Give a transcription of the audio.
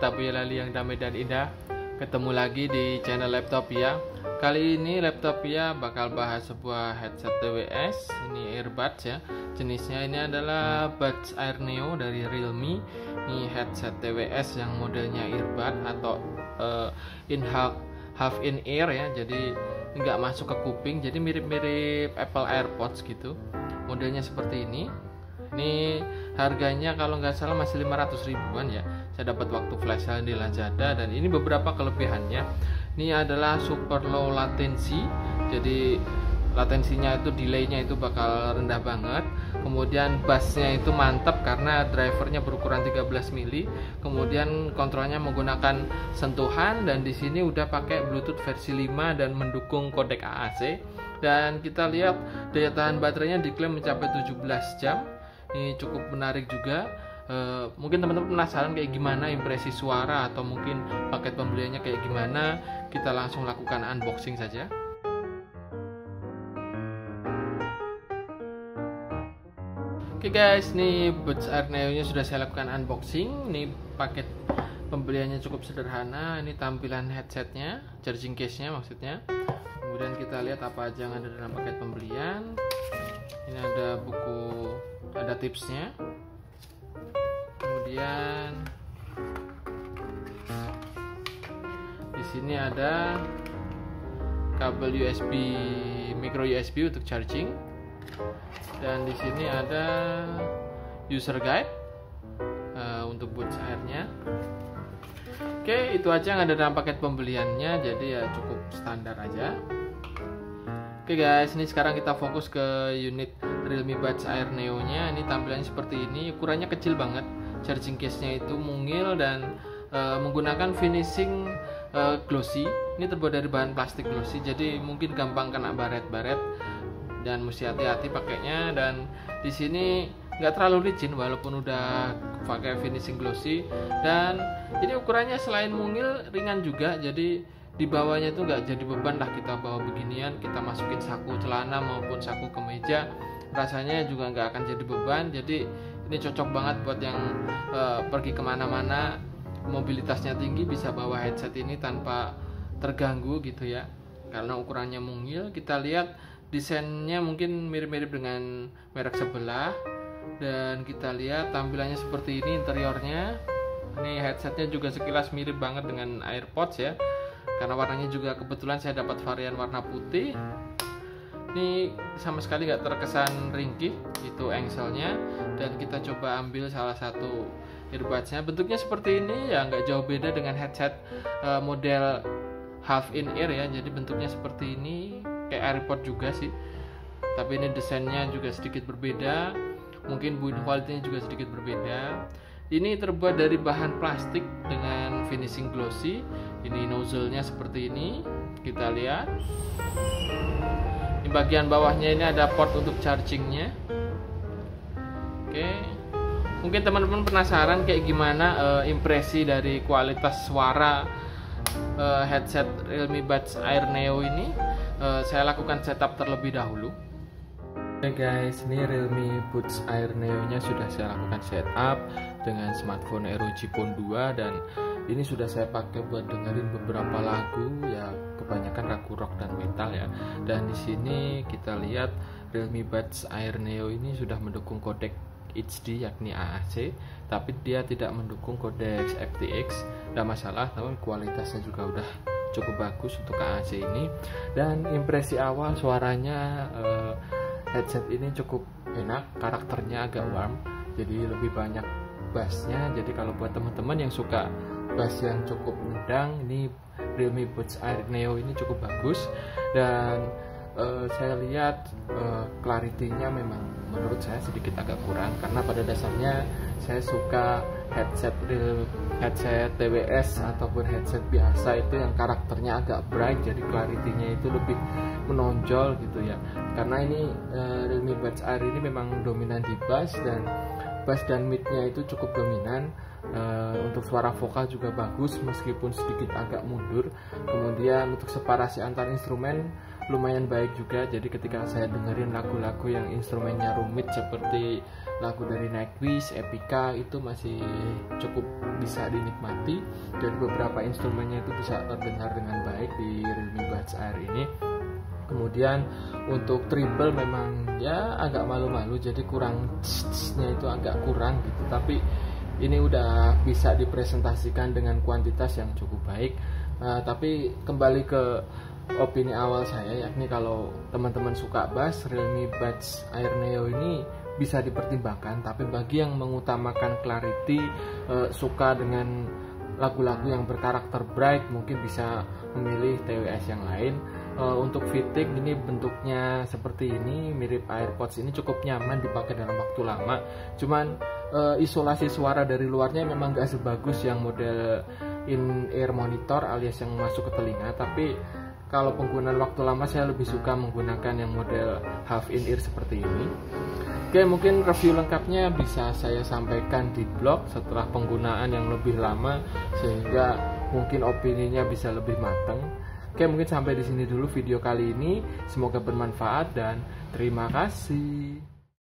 Tabu Lali yang damai dan indah. Ketemu lagi di channel Laptopia. Kali ini Laptopia bakal bahas sebuah headset TWS. Ini earbuds ya. Jenisnya ini adalah Buds Air Neo dari Realme. Ini headset TWS yang modelnya earbud atau half in ear ya. Jadi nggak masuk ke kuping. Jadi mirip-mirip Apple AirPods gitu. Modelnya seperti ini. Ini harganya kalau nggak salah masih 500 ribuan ya. Saya dapat waktu flash sale di Lazada, dan ini beberapa kelebihannya. Ini adalah super low latency. Jadi latensinya itu, delaynya itu bakal rendah banget. Kemudian bassnya itu mantap karena drivernya berukuran 13 mili. Kemudian kontrolnya menggunakan sentuhan, dan di sini udah pakai Bluetooth versi 5 dan mendukung kodek AAC. Dan kita lihat daya tahan baterainya diklaim mencapai 17 jam. Ini cukup menarik juga. Mungkin teman-teman penasaran kayak gimana impresi suara atau mungkin paket pembeliannya kayak gimana. Kita langsung lakukan unboxing saja. Oke guys, nih Buds Air Neo nya sudah saya lakukan unboxing. Ini paket pembeliannya cukup sederhana. Ini tampilan headsetnya, charging case nya maksudnya. Kemudian kita lihat apa aja yang ada dalam paket pembelian. Ini ada buku, ada tipsnya. Kemudian di sini ada kabel USB, micro USB untuk charging. Dan di sini ada user guide untuk Buds Air-nya. Oke, itu aja yang ada dalam paket pembeliannya. Jadi ya cukup standar aja. Oke guys, ini sekarang kita fokus ke unit Realme Buds Air Neo nya. Ini tampilannya seperti ini, ukurannya kecil banget. Charging case-nya itu mungil dan menggunakan finishing glossy. Ini terbuat dari bahan plastik glossy, jadi mungkin gampang kena baret-baret dan mesti hati-hati pakainya. Dan di sini nggak terlalu licin walaupun udah pakai finishing glossy. Dan ini ukurannya selain mungil, ringan juga. Jadi di bawahnya itu nggak jadi beban lah kita bawa beginian. Kita masukin saku celana maupun saku kemeja, rasanya juga nggak akan jadi beban. Jadi ini cocok banget buat yang pergi kemana-mana, mobilitasnya tinggi, bisa bawa headset ini tanpa terganggu gitu ya, karena ukurannya mungil. Kita lihat desainnya mungkin mirip-mirip dengan merek sebelah, dan kita lihat tampilannya seperti ini interiornya. Ini headsetnya juga sekilas mirip banget dengan AirPods ya, karena warnanya juga kebetulan saya dapat varian warna putih. Ini sama sekali nggak terkesan ringkih, itu engselnya. Dan kita coba ambil salah satu earbudsnya. Bentuknya seperti ini ya, nggak jauh beda dengan headset model half in ear ya. Jadi bentuknya seperti ini, kayak AirPod juga sih, tapi ini desainnya juga sedikit berbeda. Mungkin build quality-nya juga sedikit berbeda. Ini terbuat dari bahan plastik dengan finishing glossy. Ini nozzle-nya seperti ini, kita lihat. Di bagian bawahnya ini ada port untuk chargingnya. Oke, mungkin teman-teman penasaran kayak gimana impresi dari kualitas suara headset Realme Buds Air Neo ini. Saya lakukan setup terlebih dahulu. Oke guys, ini Realme Buds Air Neo nya sudah saya lakukan setup dengan smartphone ROG Phone 2, dan ini sudah saya pakai buat dengerin beberapa lagu ya, kebanyakan lagu rock dan metal ya. Dan di sini kita lihat Realme Buds Air Neo ini sudah mendukung kodek HD yakni AAC, tapi dia tidak mendukung kodek FTX. Tidak masalah, namun kualitasnya juga udah cukup bagus untuk AAC ini. Dan impresi awal suaranya, headset ini cukup enak, karakternya agak warm, jadi lebih banyak bassnya. Jadi kalau buat teman-teman yang suka bass yang cukup nendang, ini Realme Buds Air Neo ini cukup bagus. Dan saya lihat clarity-nya memang menurut saya sedikit agak kurang, karena pada dasarnya saya suka headset TWS ataupun headset biasa itu yang karakternya agak bright, jadi clarity-nya itu lebih menonjol gitu ya. Karena ini Realme Buds Air ini memang dominan di bass dan mid-nya itu cukup dominan. Untuk suara vokal juga bagus meskipun sedikit agak mundur. Kemudian untuk separasi antar instrumen lumayan baik juga. Jadi ketika saya dengerin lagu-lagu yang instrumennya rumit seperti lagu dari Nightwish, Epica, itu masih cukup bisa dinikmati. Dan beberapa instrumennya itu bisa terdengar dengan baik di Realme Buds Air ini. Kemudian untuk treble memang ya agak malu-malu, jadi kurang nya itu agak kurang gitu. Tapi ini udah bisa dipresentasikan dengan kuantitas yang cukup baik. Tapi kembali ke opini awal saya, yakni kalau teman-teman suka bass, Realme Buds Air Neo ini bisa dipertimbangkan. Tapi bagi yang mengutamakan clarity, suka dengan lagu-lagu yang berkarakter bright, mungkin bisa memilih TWS yang lain. Untuk fitting ini bentuknya seperti ini, mirip AirPods ini, cukup nyaman dipakai dalam waktu lama. Cuman isolasi suara dari luarnya memang gak sebagus yang model in-ear monitor alias yang masuk ke telinga. Tapi kalau penggunaan waktu lama saya lebih suka menggunakan yang model half in-ear seperti ini. Oke, mungkin review lengkapnya bisa saya sampaikan di blog setelah penggunaan yang lebih lama, sehingga mungkin opininya bisa lebih matang. Oke, mungkin sampai di sini dulu video kali ini. Semoga bermanfaat dan terima kasih.